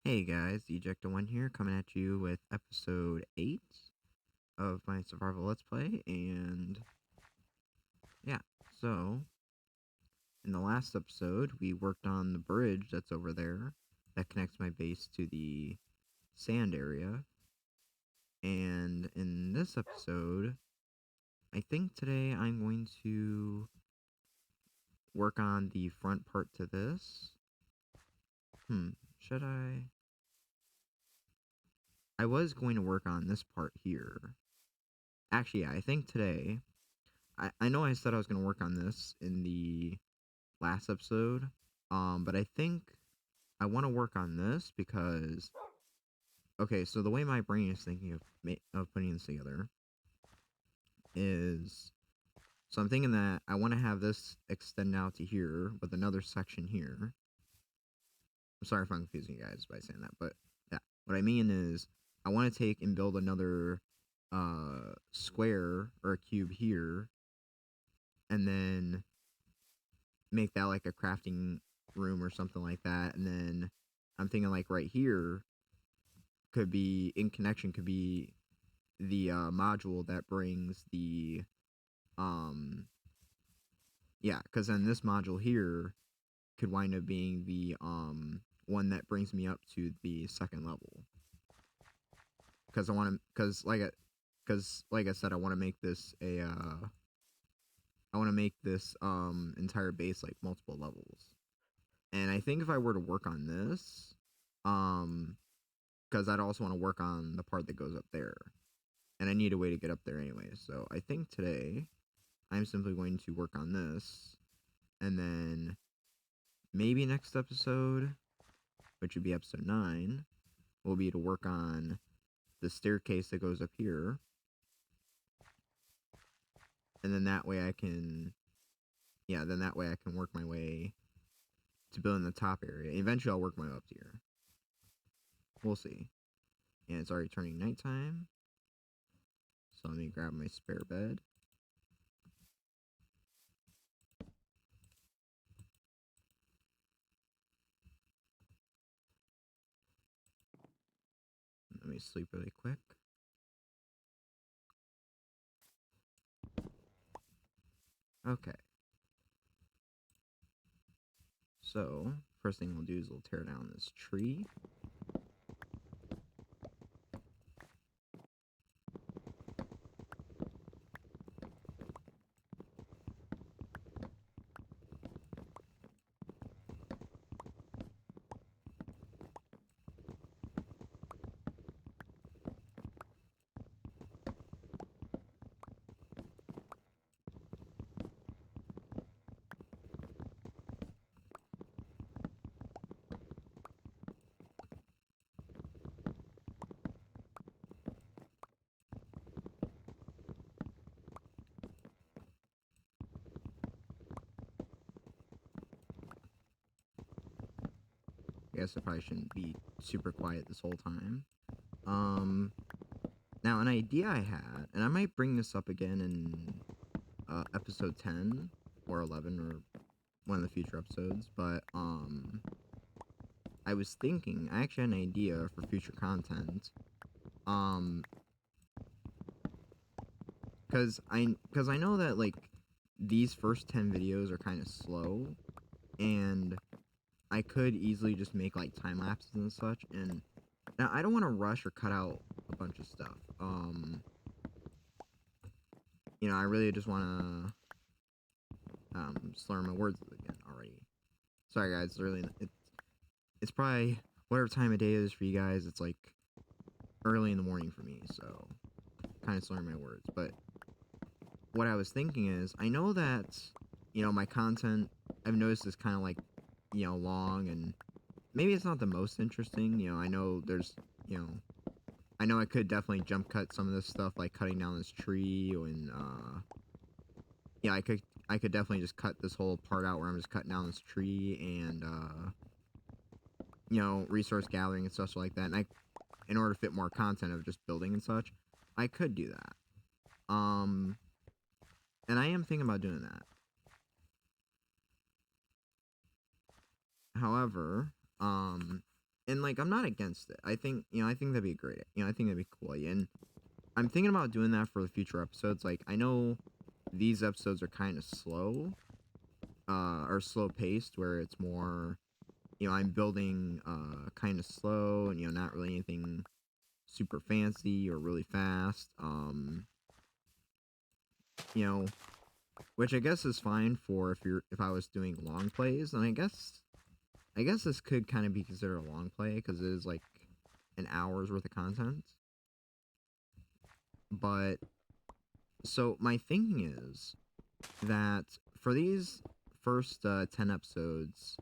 Hey guys, Ejecta1 here, coming at you with episode 8 of my survival let's play, and yeah, so in the last episode we worked on the bridge that's over there that connects my base to the sand area, and in this episode, I think today I'm going to work on the front part to this. Should I? I was going to work on this part here. Actually, yeah, I think today I know I said I was going to work on this in the last episode, but I think I want to work on this because, okay, so the way my brain is thinking of putting this together is, so I'm thinking that I want to have this extend out to here with another section here. I'm sorry if I'm confusing you guys by saying that, but yeah, what I mean is I want to take and build another square or a cube here, and then make that like a crafting room or something like that. And then I'm thinking like right here could be in connection, could be the module that brings the um yeah, because then this module here could wind up being the one that brings me up to the second level, because I want to, because like I said, I want to make this a I want to make this entire base like multiple levels. And I think if I were to work on this, um because I'd also want to work on the part that goes up there. And I need a way to get up there anyway. So I think today I'm simply going to work on this. And then maybe next episode, which would be episode 9, will be to work on the staircase that goes up here. And then that way I can, yeah, then that way I can work my way to building the top area. Eventually I'll work my way up here. We'll see. And it's already turning nighttime. So let me grab my spare bed. Let me sleep really quick. Okay. So, first thing we'll do is we'll tear down this tree. I guess I probably shouldn't be super quiet this whole time. Now an idea I had, and I might bring this up again in episode 10 or 11 or one of the future episodes, but I was thinking, I actually had an idea for future content. Cause I know that like these first 10 videos are kind of slow, and I could easily just make like time lapses and such, and now I don't want to rush or cut out a bunch of stuff. I really just want to slur my words again already. Sorry guys, it's probably whatever time of day it is for you guys. It's like early in the morning for me, so kind of slurring my words. But what I was thinking is, I know that my content, I've noticed, is kind of like long, and maybe it's not the most interesting. I know there's I know I could definitely jump cut some of this stuff, like cutting down this tree, and yeah, I could definitely just cut this whole part out where I'm just cutting down this tree and resource gathering and stuff like that. And in order to fit more content of just building and such, I could do that. And I am thinking about doing that. However, and like I'm not against it. I think I think that'd be great. I think that'd be cool. And I'm thinking about doing that for the future episodes. Like I know these episodes are kind of slow, or slow paced, where it's more, I'm building kind of slow, and not really anything super fancy or really fast. You know, which I guess is fine for if I was doing long plays, and I guess this could kind of be considered a long play because it is like an hour's worth of content. But so my thinking is that for these first 10 episodes,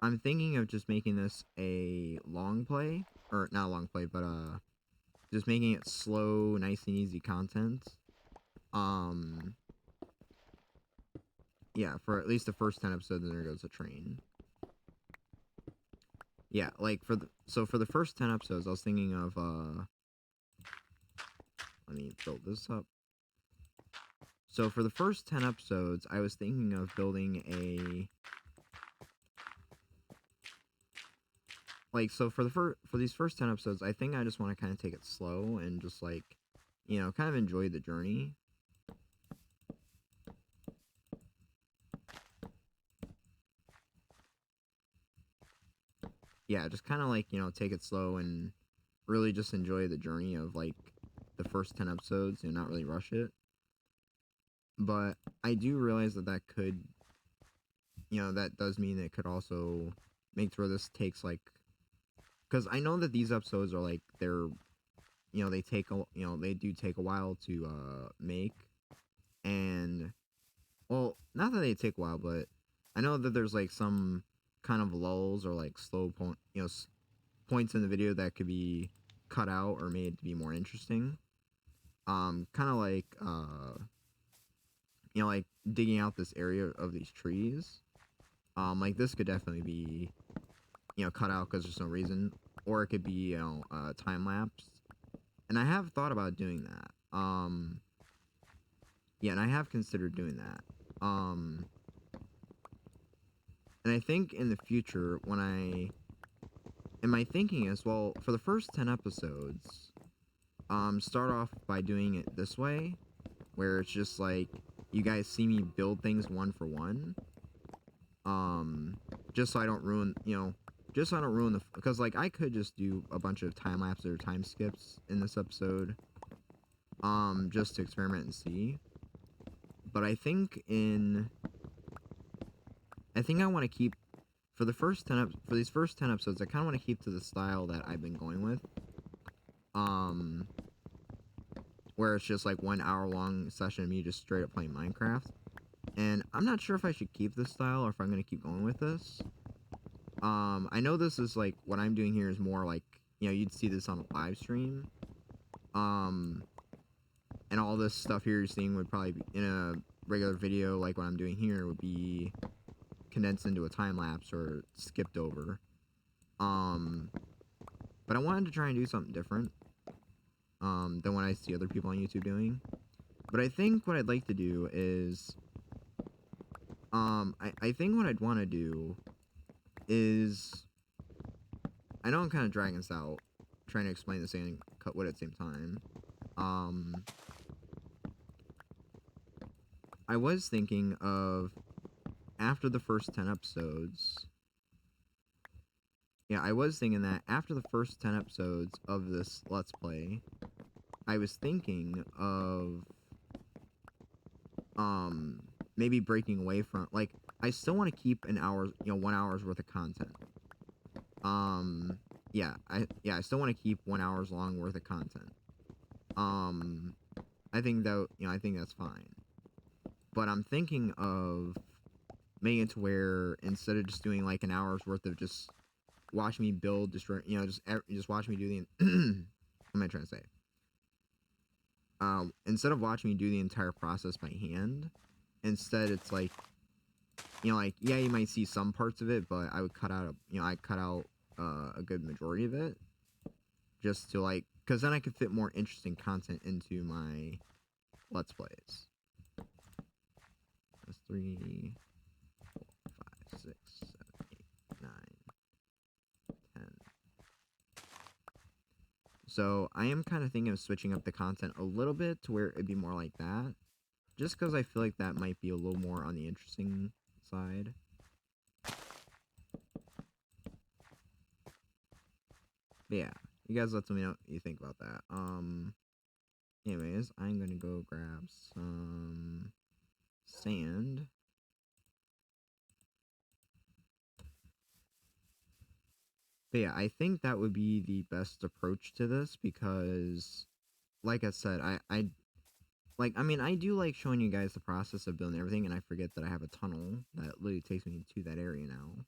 I'm thinking of just making this a long play, or not a long play, but just making it slow, nice and easy content. Um, yeah, for at least the first 10 episodes, and there goes the train. Yeah, like for the first 10 episodes, I was thinking of let me build this up. So for the first 10 episodes, I was thinking of building a so for these first 10 episodes, I think I just want to kind of take it slow and just like, kind of enjoy the journey. Yeah, just kind of like, take it slow and really just enjoy the journey of like the first 10 episodes and not really rush it. But I do realize that could, that does mean it could also make where this takes like, because I know that these episodes are like, they take they do take a while to make. And well, not that they take a while, but I know that there's like some kind of lulls or like slow points in the video that could be cut out or made to be more interesting. Kind of like like digging out this area of these trees. Like this could definitely be cut out because there's no reason, or it could be time lapse. And I have thought about doing that. Yeah, and I have considered doing that. And I think in the future, and my thinking is, well, for the first 10 episodes, start off by doing it this way, where it's just like, you guys see me build things one for one. Just so I don't ruin, because like I could just do a bunch of time lapses or time skips in this episode, just to experiment and see. But I think I want to keep for these first 10 episodes. I kind of want to keep to the style that I've been going with, where it's just like 1 hour long session of me just straight up playing Minecraft. And I'm not sure if I should keep this style or if I'm gonna keep going with this. I know this is like what I'm doing here is more like, you'd see this on a live stream. And all this stuff here you're seeing would probably be in a regular video, like what I'm doing here, would be condensed into a time lapse or skipped over. But I wanted to try and do something different, than what I see other people on YouTube doing. But I think what I'd like to do is, I think what I'd want to do is, I know I'm kind of dragging this out, trying to explain this and cut wood at the same time. I was thinking of, after the first 10 episodes, I was thinking that after the first 10 episodes of this Let's Play, I was thinking of, maybe breaking away from, like, I still want to keep 1 hour's worth of content. I still want to keep 1 hour's long worth of content. I think I think that's fine. But I'm thinking of making it to where instead of just doing like an hour's worth of just watch me build, just watch me do the what am I trying to say? Instead of watching me do the entire process by hand, instead it's like, like, yeah, you might see some parts of it, but I would cut out a good majority of it, just to like, because then I could fit more interesting content into my Let's Plays. That's 3, 4, 5, 6, 7, 8, 9, 10, So I am kind of thinking of switching up the content a little bit to where it'd be more like that. Just because I feel like that might be a little more on the interesting side. But yeah, you guys let me know what you think about that. Anyways, I'm gonna go grab some sand. But yeah, I think that would be the best approach to this because, like I said, I mean, I do like showing you guys the process of building everything, and I forget that I have a tunnel that literally takes me to that area now.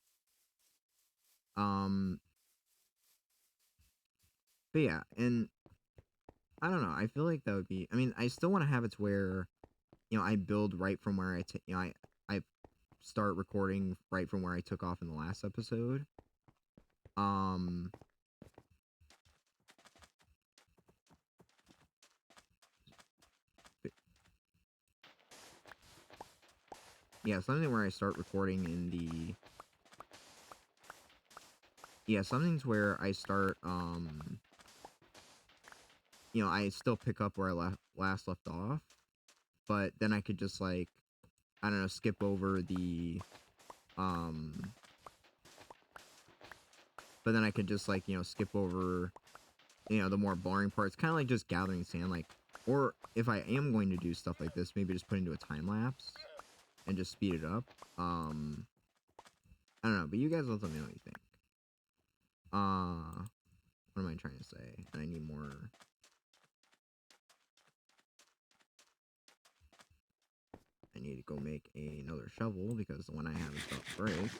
But yeah, and I don't know. I feel like that would be. I mean, I still want to have it to where, I build right from where I start recording right from where I took off in the last episode. Um, yeah, something where I start recording in the. Yeah, something's where I start. I still pick up where I last left off, but then I could just like, I don't know, skip over the um. But then I could just like skip over the more boring parts, kind of like just gathering sand, like, or if I am going to do stuff like this, maybe just put into a time lapse and just speed it up. I don't know, but you guys let me know what you think. What am I trying to say? I need more. I need to go make another shovel because the one I have is about to break.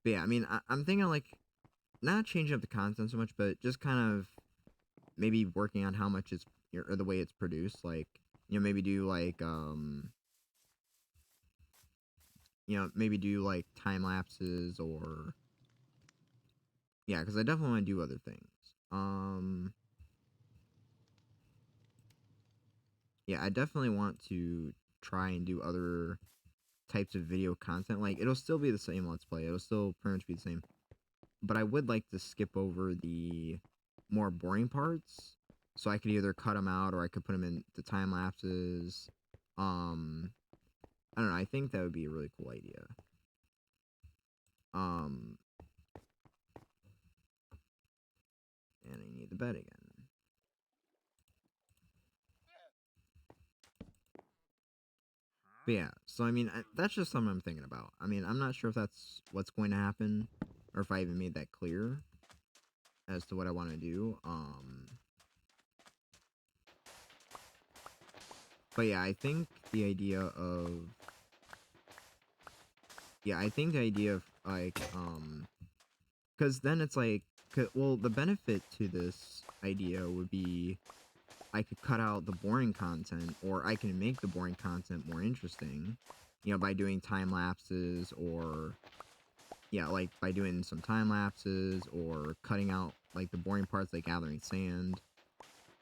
But yeah, I mean, I'm thinking like not changing up the content so much, but just kind of maybe working on how much it's or the way it's produced. Like, maybe do like maybe do like time lapses or yeah, because I definitely want to do other things. Yeah, I definitely want to try and do other types of video content. Like, it'll still be the same Let's Play. It'll still pretty much be the same. But I would like to skip over the more boring parts. So I could either cut them out or I could put them into time lapses. I don't know. I think that would be a really cool idea. Um, and I need the bed again. But yeah, so I mean, that's just something I'm thinking about. I mean, I'm not sure if that's what's going to happen or if I even made that clear as to what I want to do. But yeah, I think the idea of like because then it's like, well, the benefit to this idea would be I could cut out the boring content, or I can make the boring content more interesting, by doing time lapses or yeah, like by doing some time lapses or cutting out like the boring parts like gathering sand.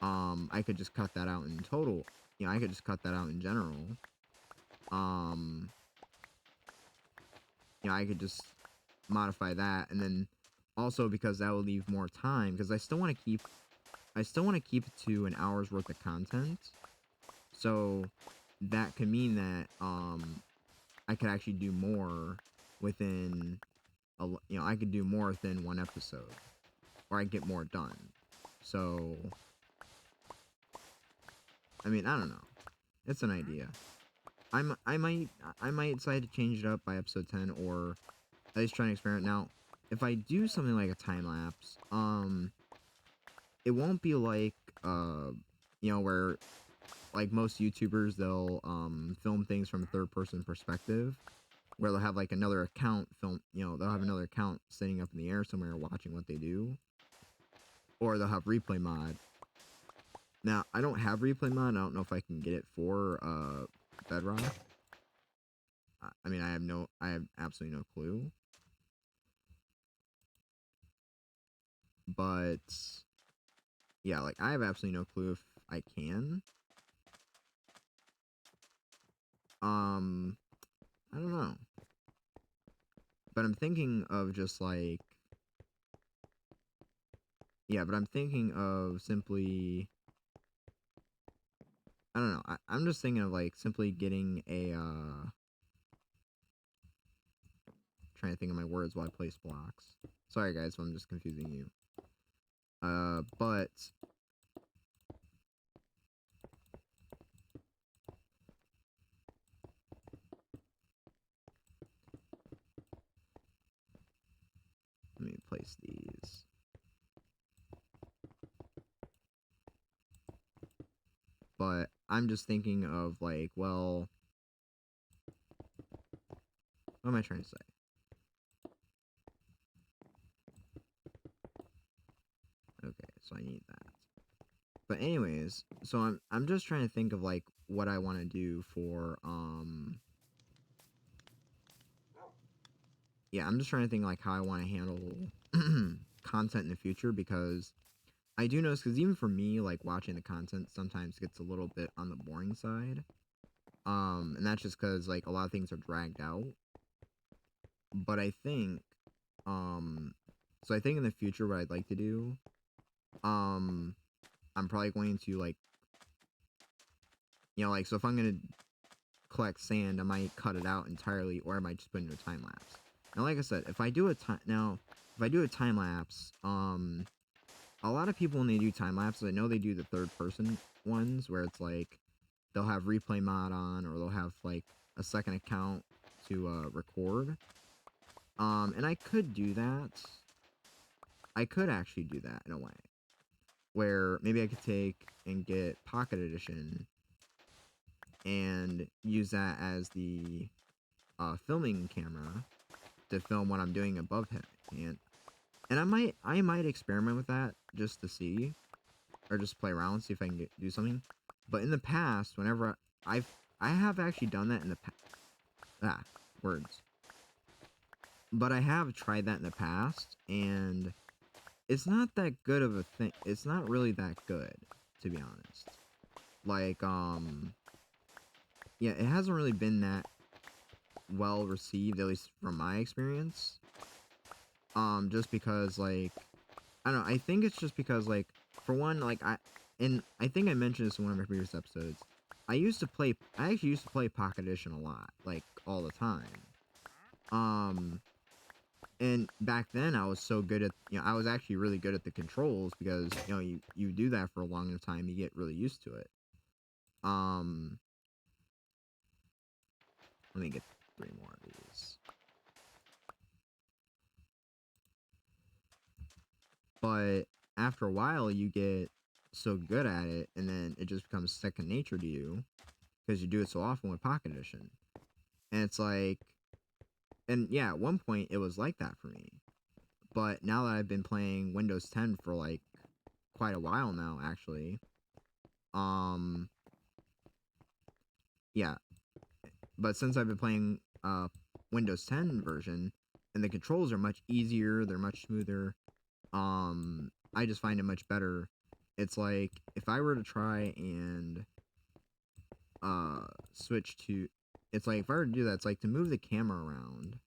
I could just cut that out in total. I could just cut that out in general. Um, I could just modify that, and then also because that will leave more time because I still want to keep it to an hour's worth of content. So that could mean that I could actually do more within I could do more within one episode, or I get more done. So I mean, I don't know. It's an idea. I might decide to change it up by episode 10, or at least try and experiment. Now, if I do something like a time lapse, it won't be like where like most YouTubers, they'll film things from a third person perspective, where they'll have like another account they'll have another account sitting up in the air somewhere watching what they do, or they'll have replay mod. Now, I don't have replay mod. I don't know if I can get it for Bedrock. I mean, I have absolutely no clue. But yeah, like I have absolutely no clue if I can. I don't know. But I'm thinking of just like yeah, but I'm thinking of simply, I don't know. I'm just thinking of like simply getting a trying to think of my words while I place blocks. Sorry guys, if I'm just confusing you. But let me place these. But I'm just thinking of like, well, what am I trying to say? Okay, so I need that. But anyways, so I'm just trying to think of like what I want to do for yeah, I'm just trying to think like how I want to handle content in the future, because I do notice, because even for me, like watching the content sometimes gets a little bit on the boring side. And that's just because like a lot of things are dragged out. But I think, um, so I think in the future what I'd like to do, um, I'm probably going to like, like, so if I'm gonna collect sand, I might cut it out entirely, or I might just put it in a time lapse. Now, like I said, if I do a time lapse, a lot of people when they do time lapses, I know they do the third person ones where it's like they'll have replay mod on, or they'll have like a second account to record. And I could do that. I could actually do that in a way where maybe I could take and get Pocket Edition and use that as the filming camera to film what I'm doing above him. And I might experiment with that just to see, or just play around and see if I can do something. But in the past, whenever I have actually done that in the past, words. But I have tried that in the past, and it's not that good of a thing. It's not really that good, to be honest. Like, yeah, it hasn't really been that well received, at least from my experience. Just because, like, I don't know, I think it's just because, like, for one, like, and I think I mentioned this in one of my previous episodes, I actually used to play Pocket Edition a lot, like, all the time. And back then I was so good at, I was actually really good at the controls, because, you do that for a long enough time, you get really used to it. Um, let me get 3 more of these. But after a while, you get so good at it, and then it just becomes second nature to you, because you do it so often with Pocket Edition. And it's like, and yeah, at one point it was like that for me. But now that I've been playing Windows 10 for like quite a while now, actually, um, yeah. But since I've been playing Windows 10 version, and the controls are much easier, they're much smoother. I just find it much better. It's like if I were to try and switch to, it's like if I were to do that, it's like to move the camera around.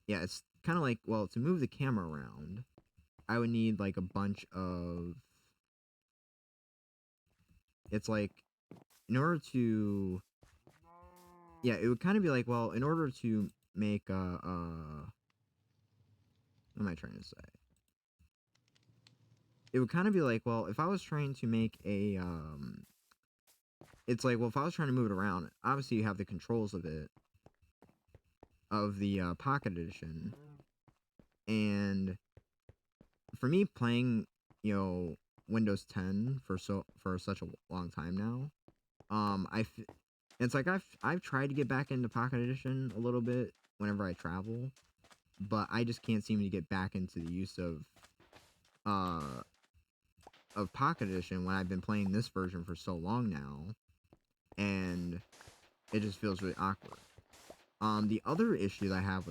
Yeah, it's kind of like, well, to move the camera around, I would need like a bunch of, it's like, in order to, yeah, it would kind of be like, well, in order to make what am I trying to say? It would kind of be like, well, if I was trying to make a it's like, well, if I was trying to move it around, obviously you have the controls of it, of the Pocket Edition, and for me playing, Windows 10 for such a long time now, it's like I've tried to get back into Pocket Edition a little bit whenever I travel, but I just can't seem to get back into the use uh of Pocket Edition when I've been playing this version for so long now, and it just feels really awkward. The other issue that I have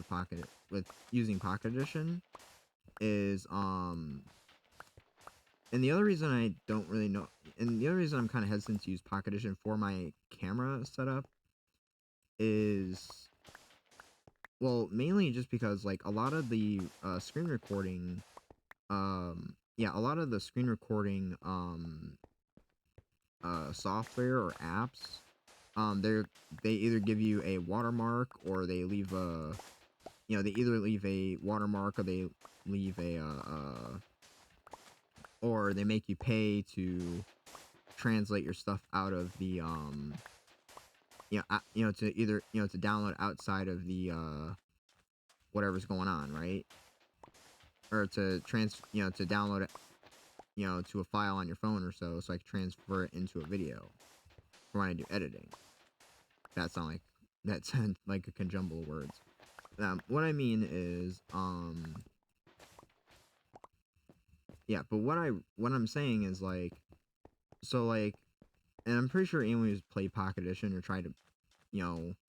with using Pocket Edition is, and the other reason I don't really know, and the other reason I'm kind of hesitant to use Pocket Edition for my camera setup is, well, mainly just because, like, a lot of the screen recording, yeah, a lot of the screen recording software or apps, they either give you a watermark or they leave a, they either leave a watermark or they leave a or they make you pay to translate your stuff out of the to either to download outside of the whatever's going on, right? Or to to download it, to a file on your phone or so I can transfer it into a video for when I do editing. That sound like a conjumble of words. What I mean is, yeah, but what I'm saying is like, so like, and I'm pretty sure anyone who's played Pocket Edition or tried to,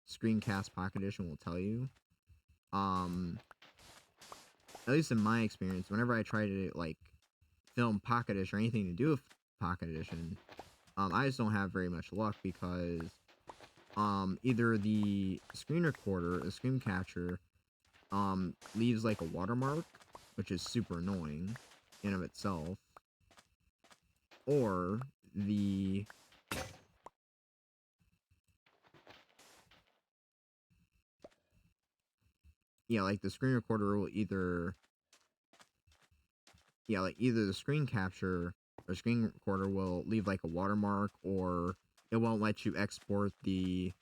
screencast Pocket Edition will tell you, at least in my experience, whenever I try to like film Pocket Edition or anything to do with Pocket Edition, I just don't have very much luck because either the screen recorder, the screen capture, leaves like a watermark, which is super annoying in of itself, or the like the screen recorder will either either the screen capture or screen recorder will leave like a watermark, or it won't let you export the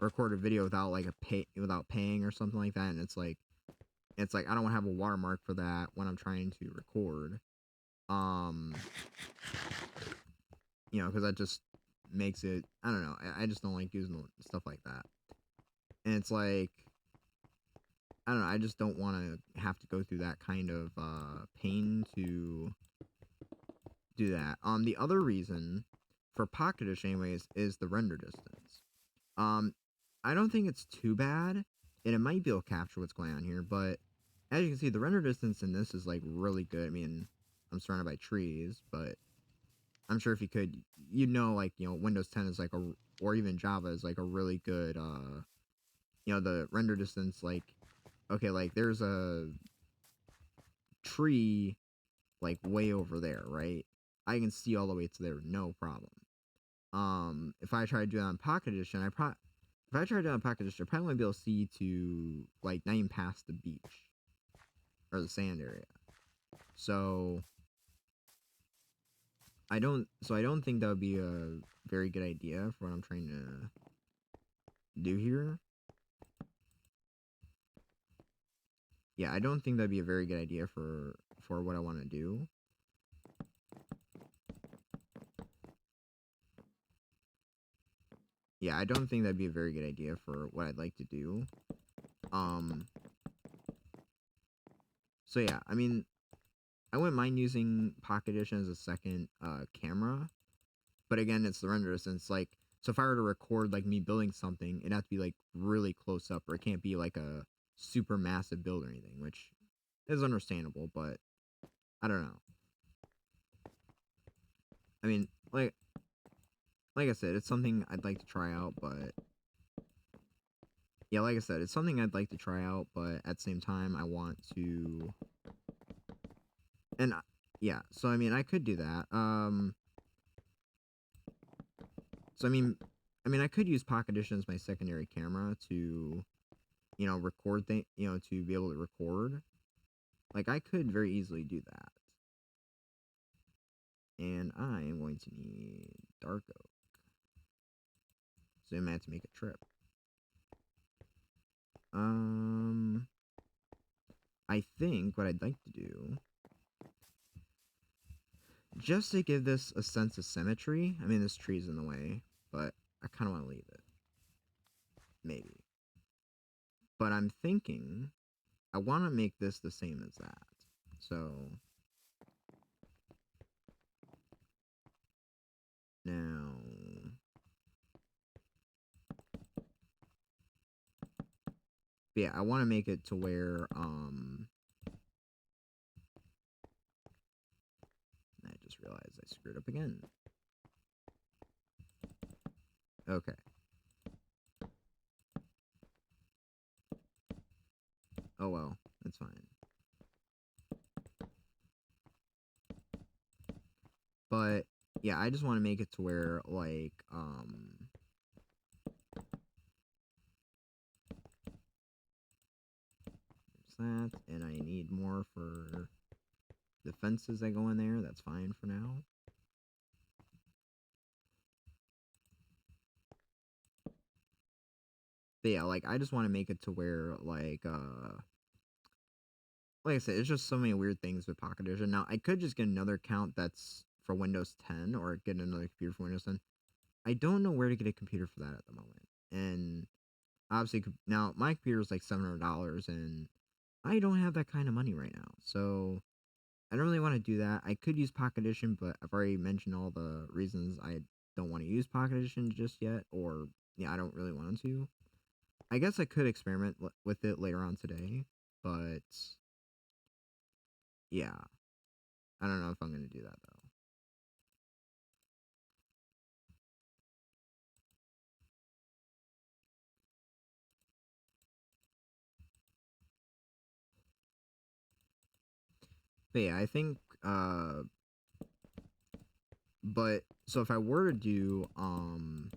recorded video without like without paying or something like that, and it's like I don't have a watermark for that when I'm trying to record, because that just makes it, I don't know, I just don't like using stuff like that, and it's like, I don't know, I just don't want to have to go through that kind of pain to do that. The other reason for Pocket Edition anyways is the render distance. I don't think it's too bad, and it might be able to capture what's going on here, but as you can see, the render distance in this is like really good. I mean, I'm surrounded by trees, but I'm sure if you could, like, Windows 10 is like or even Java is like a really good, the render distance, like, okay, like there's a tree like way over there, right? I can see all the way to there, no problem. If I try to do it on Pocket Edition, if I try to do it on Pocket Edition, I probably won't be able to see to like not even past the beach or the sand area. So I don't think that would be a very good idea for what I'm trying to do here. Yeah, I don't think that'd be a very good idea for what I want to do. Yeah, I don't think that'd be a very good idea for what I'd like to do. So yeah, I mean, I wouldn't mind using Pocket Edition as a second camera, but again, it's the render distance. Like, so if I were to record like me building something, it'd have to be like really close up, or it can't be like a super massive build or anything, which is understandable, but I don't know. I mean, like I said, it's something I'd like to try out, but yeah, like I said, it's something I'd like to try out, but at the same time, I want to, and yeah, so I mean, I could do that. So I mean, I could use Pocket Edition as my secondary camera to, record to be able to record. Like, I could very easily do that. And I am going to need dark oak. So I'm gonna have to make a trip. I think what I'd like to do, just to give this a sense of symmetry, I mean, this tree's in the way, but I kind of want to leave it. Maybe. But I'm thinking I want to make this the same as that. So now, yeah, I want to make it to where, I just realized I screwed up again. Okay. Oh well, that's fine. But yeah, I just want to make it to where like there's that, and I need more for the fences that go in there. That's fine for now. But yeah, like I just want to make it to where like I said, it's just so many weird things with Pocket Edition. Now I could just get another account that's for Windows 10 or get another computer for Windows 10. I don't know where to get a computer for that at the moment. And obviously now my computer is like $700 and I don't have that kind of money right now. So I don't really want to do that. I could use Pocket Edition, but I've already mentioned all the reasons I don't want to use Pocket Edition just yet, or yeah, I don't really want to. I guess I could experiment with it later on today, but yeah, I don't know if I'm going to do that though. But yeah, I think but so if I were to do time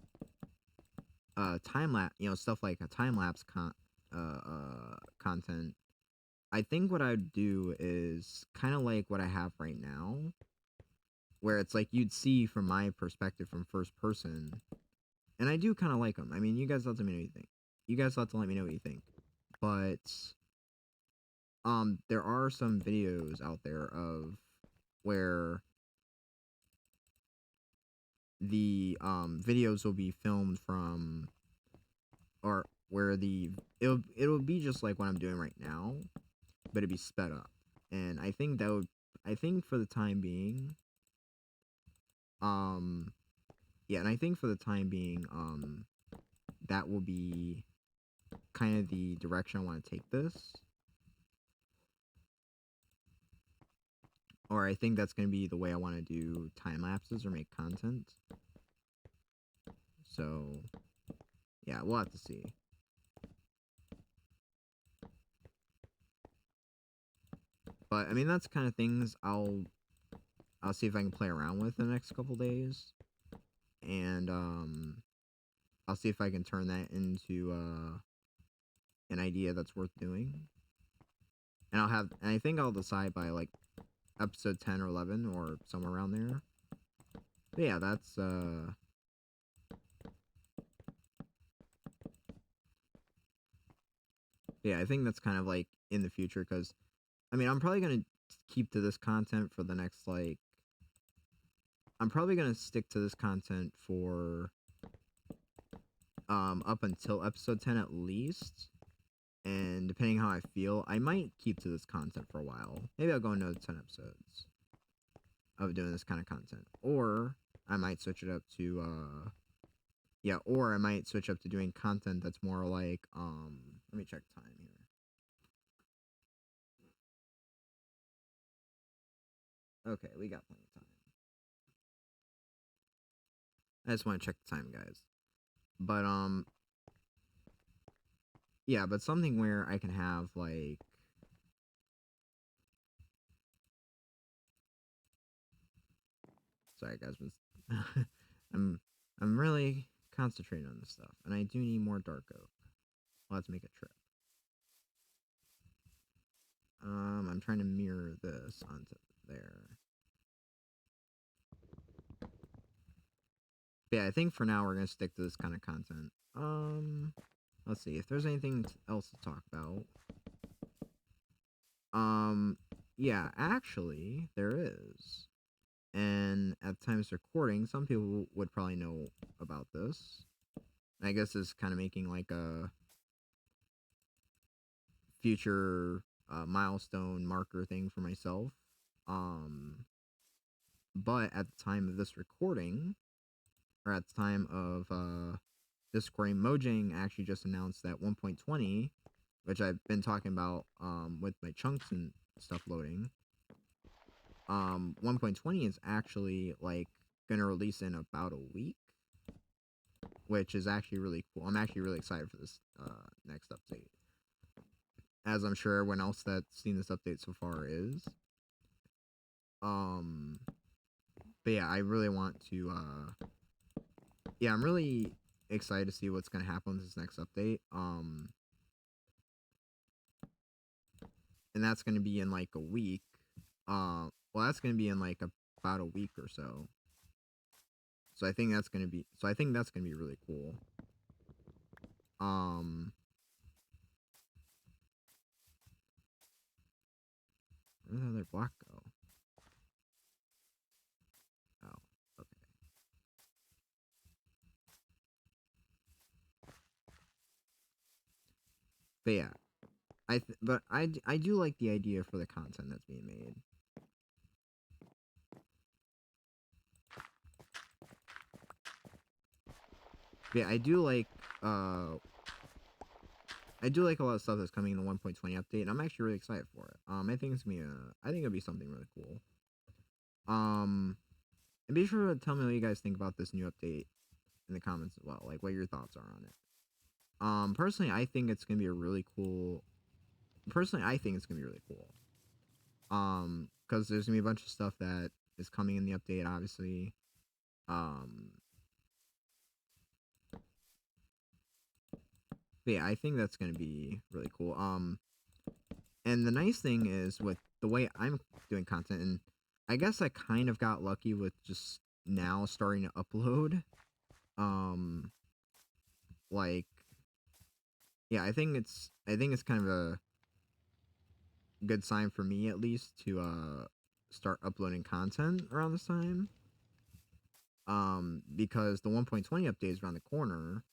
lapse, stuff like a time lapse content, I think what I'd do is kind of like what I have right now, where it's like you'd see from my perspective from first person, and I do kind of like them. I mean, you guys have to let me know what you think. You guys have to let me know what you think. But there are some videos out there of where the videos will be filmed from, or where it'll be just like what I'm doing right now, but it'd be sped up. And I think for the time being, um yeah, and I think for the time being, that will be kind of the direction I want to take this. Or I think that's going to be the way I want to do time lapses or make content. So, yeah, we'll have to see. But I mean, that's kind of things I'll see if I can play around with in the next couple days, and I'll see if I can turn that into an idea that's worth doing. And I think I'll decide by like episode 10 or 11 or somewhere around there. But yeah, that's yeah, I think that's kind of like in the future, because I mean, I'm probably gonna keep to this content for the next like. I'm probably gonna stick to this content for up until episode 10 at least, and depending how I feel, I might keep to this content for a while. Maybe I'll go another 10 episodes of doing this kind of content, or I might switch it up to yeah, or I might switch up to doing content that's more like let me check time here. Okay, we got plenty of time. I just want to check the time, guys. But yeah, but something where I can have like sorry guys, but I'm I'm really concentrating on this stuff, and I do need more dark oak. Let's make a trip. I'm trying to mirror this onto there. But yeah, I think for now we're gonna stick to this kind of content. Let's see if there's anything else to talk about. Yeah, actually there is. And at the time of recording, some people would probably know about this. I guess it's kind of making like a future milestone marker thing for myself. Um, but at the time of this recording, or at the time of this recording, Mojang actually just announced that 1.20, which I've been talking about with my chunks and stuff loading. 1.20 is actually like gonna release in about a week, which is actually really cool. I'm actually really excited for this next update, as I'm sure everyone else that's seen this update so far is. Um, But yeah, I really want to yeah, I'm really excited to see what's gonna happen with this next update. And that's gonna be in like a week. Well, that's gonna be in like about a week or so. So I think that's gonna be really cool. Um, where did the other block go? Oh, okay. But yeah, I do like the idea for the content that's being made. But yeah, I do like a lot of stuff that's coming in the 1.20 update, and I'm actually really excited for it. I think it's gonna be I think it'll be something really cool. And be sure to tell me what you guys think about this new update in the comments as well, like what your thoughts are on it. Personally, I think it's gonna be a really cool. Personally, I think it's gonna be really cool. Because there's gonna be a bunch of stuff that is coming in the update, obviously. Um, but yeah, I think that's gonna be really cool. And the nice thing is with the way I'm doing content, and I guess I kind of got lucky with just now starting to upload. Um, like, yeah, I think it's kind of a good sign for me at least to start uploading content around this time. Because the 1.20 update is around the corner,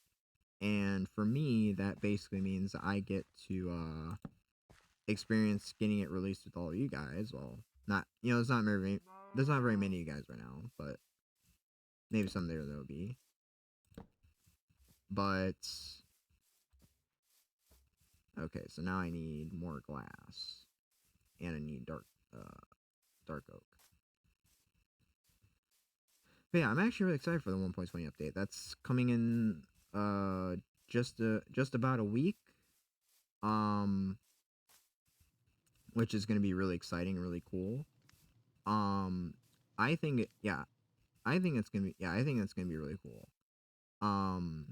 and for me that basically means I get to experience getting it released with all of you guys. Well, not, there's not very many of you guys right now, but maybe someday there'll be. But okay, so now I need more glass, and I need dark oak. But yeah, I'm actually really excited for the 1.20 update. That's coming in just about a week. Um, which is going to be really exciting and really cool. Um, I think yeah, I think it's gonna be really cool. Um,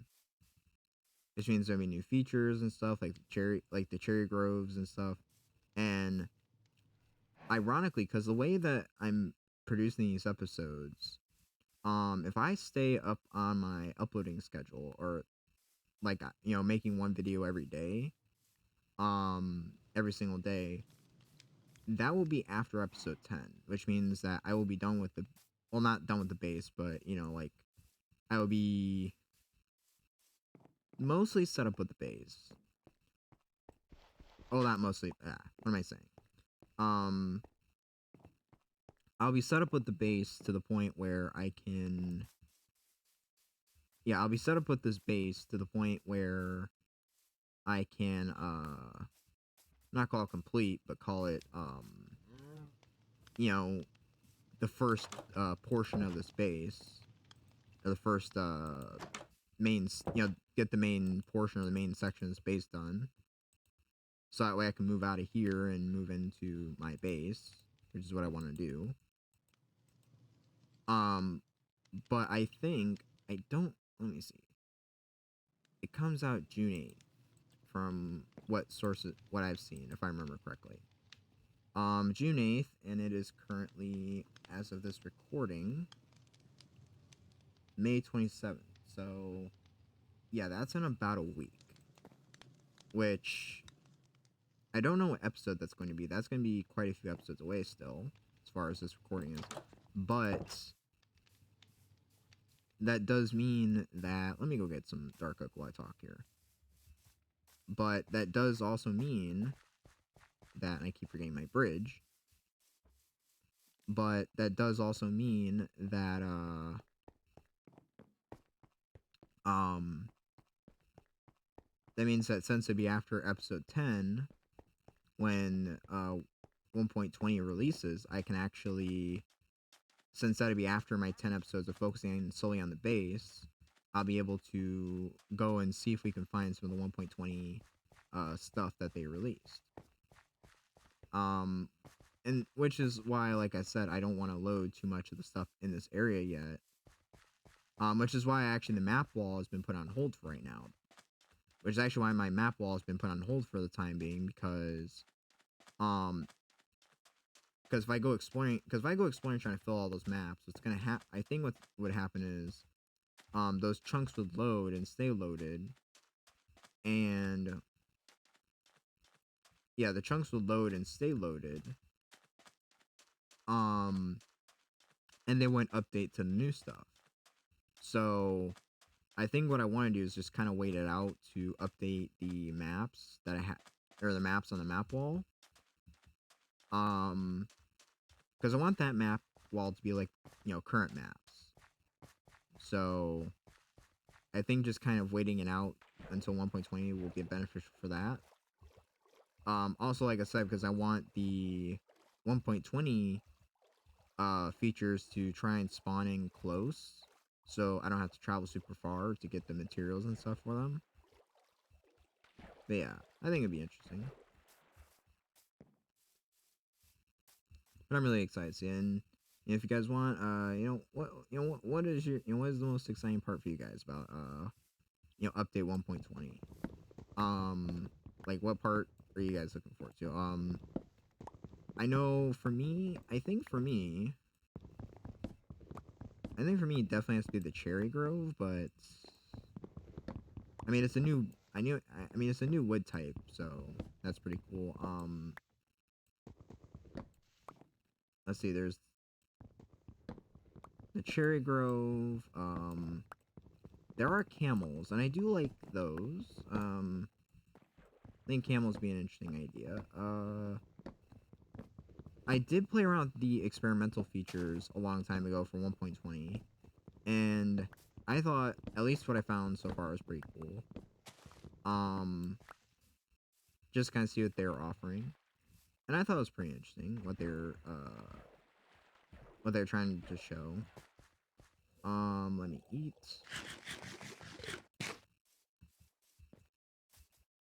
which means there'll be new features and stuff like the cherry groves and stuff. And ironically, because the way that I'm producing these episodes, if I stay up on my uploading schedule, or like making one video every day, every single day, that will be after episode 10, which means that I will be done with not done with the base, but like I will be mostly set up with the base. Oh, not mostly. What am I saying? Um, I'll be set up with the base to the point where I can. Yeah, I'll be set up with this base to the point where I can not call it complete, but call it you know the first portion of this base, or the first main, get the main portion of the main section of the base done. So that way I can move out of here and move into my base, which is what I want to do. But I think I don't. Let me see. It comes out June 8th, from what I've seen, if I remember correctly. June 8th, and it is currently, as of this recording, May 27th. So, yeah, that's in about a week. Which I don't know what episode that's going to be. That's going to be quite a few episodes away still, as far as this recording is. But that does mean that, let me go get some dark oak while I talk here. But that does also mean that, and I keep forgetting my bridge, but that does also mean that that means that since it'd be after episode 10 when 1.20 releases, I can actually, since that'd be after my 10 episodes of focusing solely on the base, I'll be able to go and see if we can find some of the 1.20 stuff that they released. and which is why, like I said, I don't want to load too much of the stuff in this area yet. Which is why actually the map wall has been put on hold for right now. Which is actually why my map wall has been put on hold for the time being, because um because if I go exploring trying to fill all those maps, what's gonna happen? I think what would happen is those chunks would load and stay loaded, and yeah, the chunks would load and stay loaded, um and they wouldn't update to the new stuff. So I think what I want to do is just kind of wait it out to update the maps that I have, or the maps on the map wall. Because I want that map wall to be like, current maps. So I think just kind of waiting it out until 1.20 will be beneficial for that. Also, like I said, because I want the 1.20 features to try and spawn in close, so I don't have to travel super far to get the materials and stuff for them. But yeah, I think it'd be interesting. But I'm really excited to see it. And if you guys want, what is your, what is the most exciting part for you guys about, update 1.20? Like what part are you guys looking forward to? I know for me, I think for me, it definitely has to be the Cherry Grove, but I mean, it's a new, I mean, it's a new wood type, so that's pretty cool. Let's see, there's the Cherry Grove. There are camels, and I do like those. I think camels be an interesting idea. I did play around with the experimental features a long time ago for 1.20, and I thought at least what I found so far was pretty cool. Just kind of see what they were offering, and I thought it was pretty interesting what they're trying to show. Let me eat.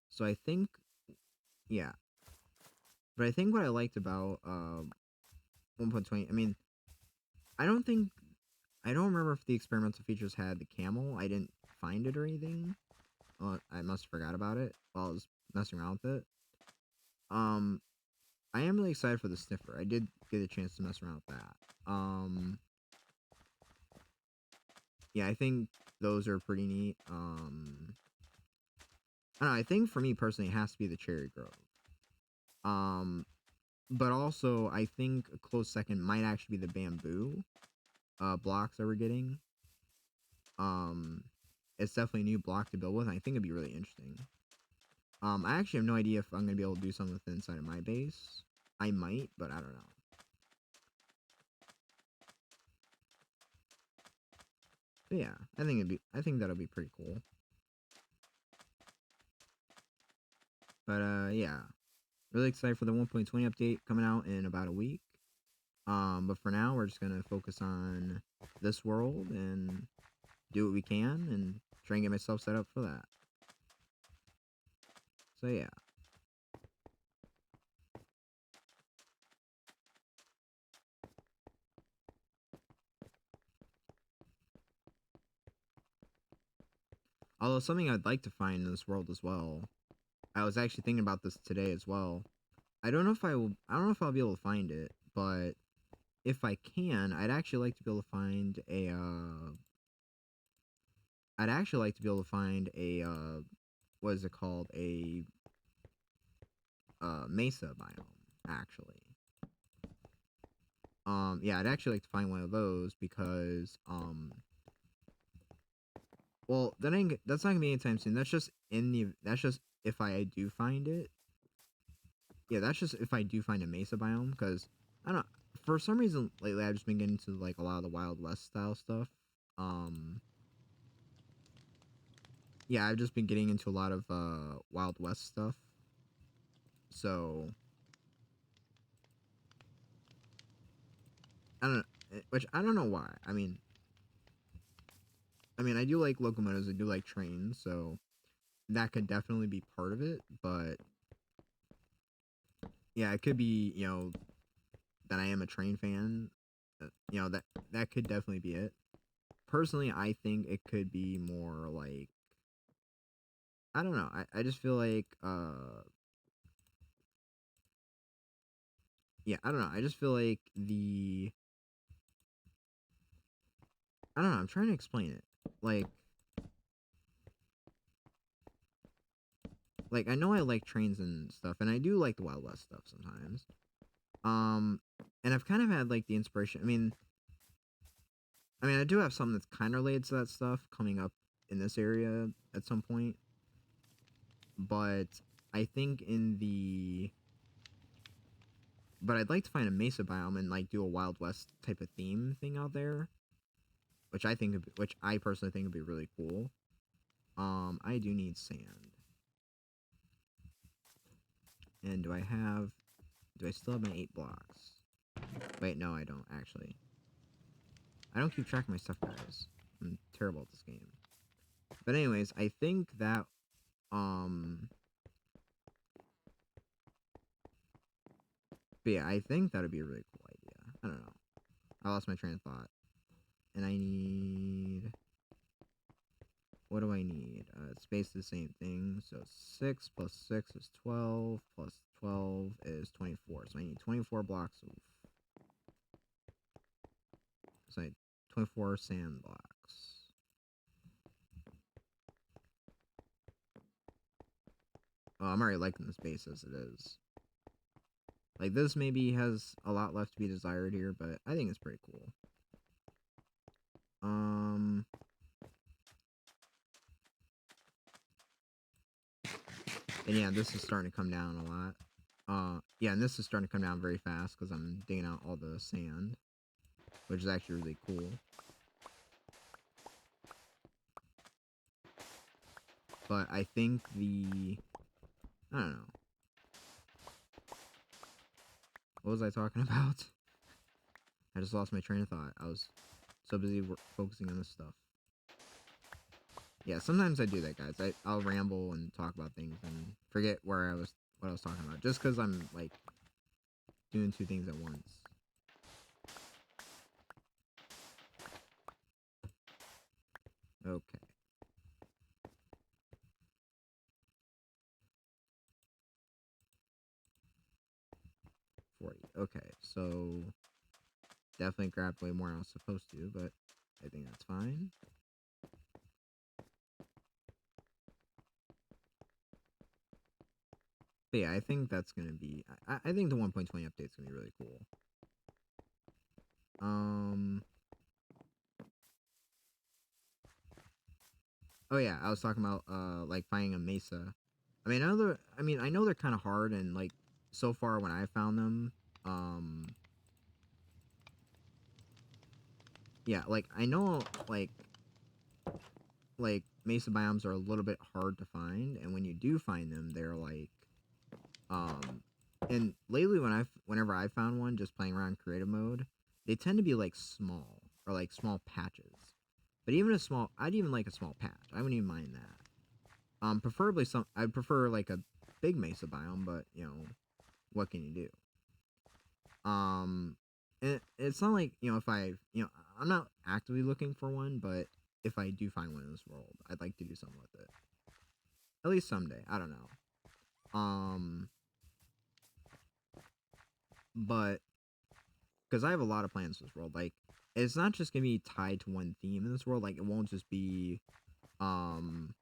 So I think, yeah, but I think what I liked about 1.20, I mean, I don't think I don't remember if the experimental features had the camel. I didn't find it or anything. I must have forgot about it while I was messing around with it. Um, I am really excited for the sniffer. I did get a chance to mess around with that. Yeah, I think those are pretty neat. I don't know, I think for me personally, it has to be the Cherry Grove. But also I think a close second might actually be the bamboo blocks that we're getting. It's definitely a new block to build with, and I think it'd be really interesting. I actually have no idea if I'm gonna be able to do something with it inside of my base. I might, but I don't know. But yeah, I think that'll be pretty cool. But yeah, really excited for the 1.20 update coming out in about a week. But for now, we're just gonna focus on this world and do what we can and try and get myself set up for that. So yeah. Although something I'd like to find in this world as well. I was actually thinking about this today as well. I don't know if I'll be able to find it, but if I can, I'd actually like to be able to find a what is it called? A mesa biome, actually. Yeah, I'd actually like to find one of those because well, that's not gonna be anytime soon. That's just if I do find it. Yeah, that's just if I do find a mesa biome, because I don't know, for some reason lately I've just been getting into like a lot of the Wild West style stuff. Yeah, I've just been getting into a lot of Wild West stuff. So I don't which I don't know why. I do like locomotives, I do like trains, so that could definitely be part of it, but yeah, it could be, that I am a train fan. You know, that could definitely be it. Personally, I think it could be more like, I don't know. I just feel like yeah, I don't know. I just feel like I don't know. I'm trying to explain it. Like I know I like trains and stuff, and I do like the Wild West stuff sometimes. Um, and I've kind of had like the inspiration. I mean, I do have something that's kind of related to that stuff coming up in this area at some point, but I think in the but I'd like to find a mesa biome and like do a Wild West type of theme thing out there, which I personally think would be really cool. I do need sand, and do I still have my 8 blocks? Wait, no, I don't actually. I don't keep track of my stuff, guys. I'm terrible at this game. But anyways, I think that but yeah, I think that'd be a really cool idea. I don't know. I lost my train of thought. And I need, what do I need? Space is the same thing. So 6 plus 6 is 12 plus 12 is 24. So I need 24 blocks of, so I need 24 sand blocks. Oh, I'm already liking this base as it is. Like, this maybe has a lot left to be desired here, but I think it's pretty cool. And yeah, this is starting to come down a lot. Yeah, and this is starting to come down very fast because I'm digging out all the sand, which is actually really cool. But I think I don't know. What was I talking about? I just lost my train of thought. I was so busy focusing on this stuff. Yeah, sometimes I do that, guys. I'll ramble and talk about things and forget what I was talking about, just because I'm like doing 2 things at once. Okay. Okay, so definitely grabbed way more than I was supposed to, but I think that's fine. But yeah, I think that's gonna be. I think the 1.20 update's gonna be really cool. Oh yeah, I was talking about like finding a mesa. I know they're kind of hard, and like so far when I found them, yeah, like I know like mesa biomes are a little bit hard to find, and when you do find them, they're like um and lately whenever I found one just playing around creative mode, they tend to be like small or like small patches. But I'd even like a small patch. I wouldn't even mind that. Preferably I'd prefer like a big mesa biome, but you know, what can you do? And it's not like, you know, I'm not actively looking for one, but if I do find one in this world, I'd like to do something with it. At least someday. I don't know. But because I have a lot of plans for this world, like it's not just gonna be tied to one theme in this world. Like it won't just be, um,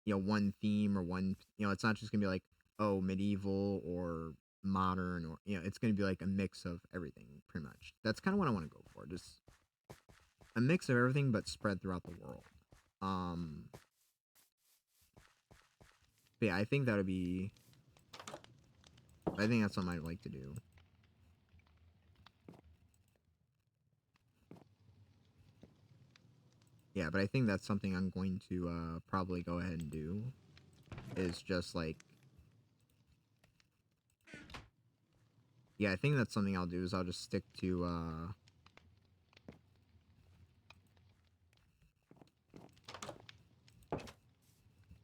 you know, one theme or one. You know, it's not just gonna be like, oh, medieval or modern, or you know, it's gonna be like a mix of everything, pretty much. That's kind of what I want to go for. Just a mix of everything, but spread throughout the world. Um, but yeah, I think that would be. I think that's something I'd like to do. Yeah, but I think that's something I'm going to probably go ahead and do. Is just like, yeah, I think that's something I'll do. Is I'll just stick to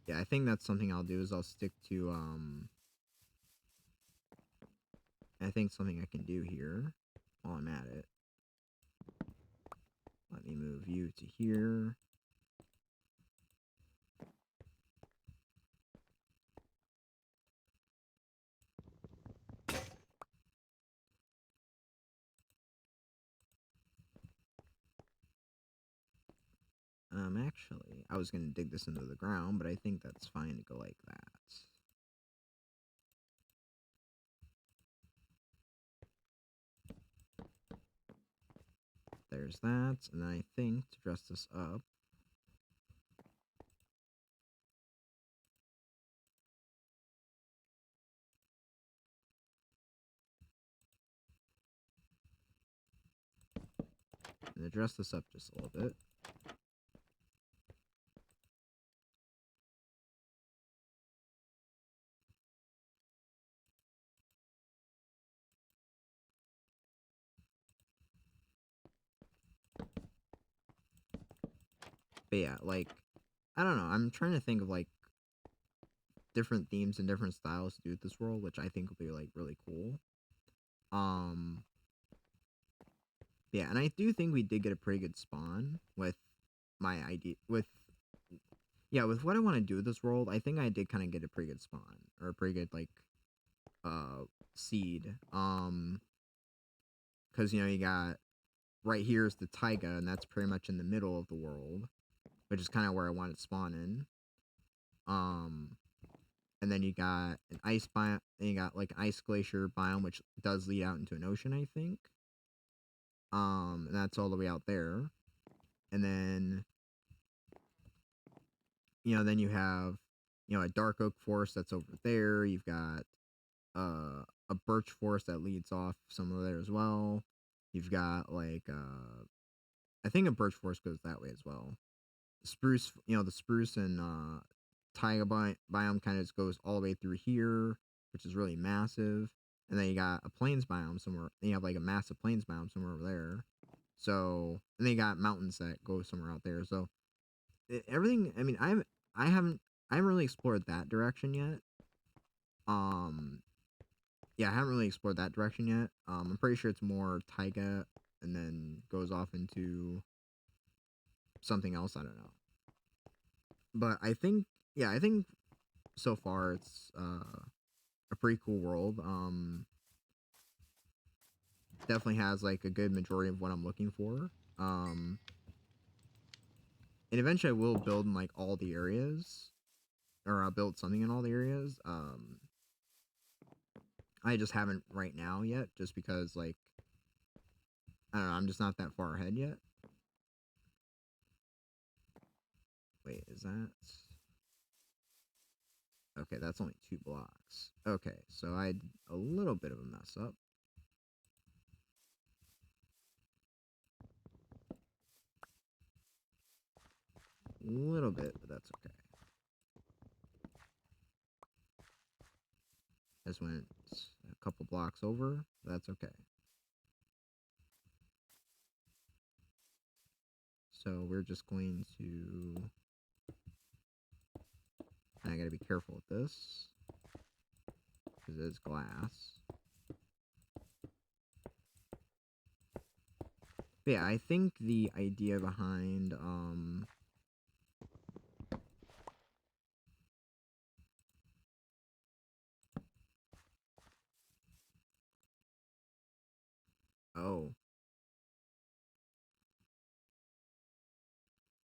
yeah, I think that's something I'll do. Is I'll stick to I think something I can do here while I'm at it. Let me move you to here. Actually, I was going to dig this into the ground, but I think that's fine to go like that. There's that, and I think to dress this up, and to dress this up just a little bit, but yeah, like, I don't know, I'm trying to think of, like, different themes and different styles to do with this world, which I think will be, like, really cool. Um, yeah, and I do think we did get a pretty good spawn with my idea, with what I want to do with this world. I think I did kind of get a pretty good spawn, or a pretty good, like, seed. Because, you got, right here is the taiga, and that's pretty much in the middle of the world, which is kind of where I wanted to spawn in. And then you got an ice biome, and you got, like, an ice glacier biome, which does lead out into an ocean, I think. And that's all the way out there. And then, then you have, a dark oak forest that's over there. You've got a birch forest that leads off somewhere there as well. You've got, like, I think a birch forest goes that way as well. The spruce, the spruce and taiga biome kind of just goes all the way through here, which is really massive. And then you got a plains biome somewhere. Then you have, like, a massive plains biome somewhere over there. So, and then you got mountains that go somewhere out there. So, everything. I mean, I haven't really explored that direction yet. Um, yeah, I haven't really explored that direction yet. I'm pretty sure it's more taiga, and then goes off into something else. I don't know, but I think so far it's a pretty cool world. Definitely has, like, a good majority of what I'm looking for. Um, and eventually I will build in, like, all the areas, or I'll build something in all the areas. I just haven't right now yet, just because, like, I don't know, I'm just not that far ahead yet. Wait, is that... Okay, that's only 2 blocks. Okay, so I had a little bit of a mess up. A little bit, but that's okay. Just went a couple blocks over. That's okay. So we're just going to... I gotta be careful with this, because it's glass. But yeah, I think the idea behind oh,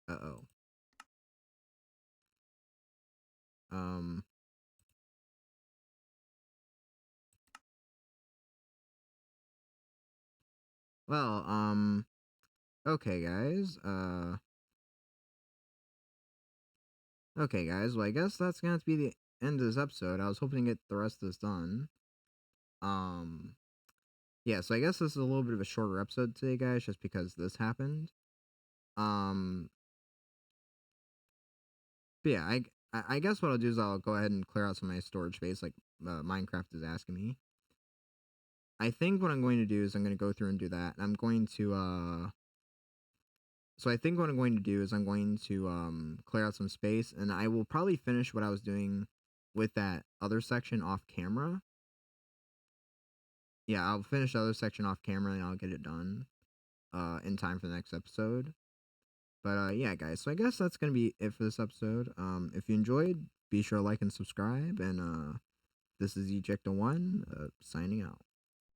uh-oh. Um, well, okay, guys. Okay, guys. Well, I guess that's gonna have to be the end of this episode. I was hoping to get the rest of this done. Um, yeah, so I guess this is a little bit of a shorter episode today, guys, just because this happened. Um, but yeah, I guess what I'll do is I'll go ahead and clear out some of my storage space, like Minecraft is asking me. I think what I'm going to do is I'm going to go through and do that. And I'm going to so I think what I'm going to do is I'm going to clear out some space, and I will probably finish what I was doing with that other section off camera. yeah, I'll finish the other section off camera and I'll get it done in time for the next episode. But yeah, guys, so I guess that's gonna be it for this episode. If you enjoyed, be sure to like and subscribe. And this is Ejecta1 signing out.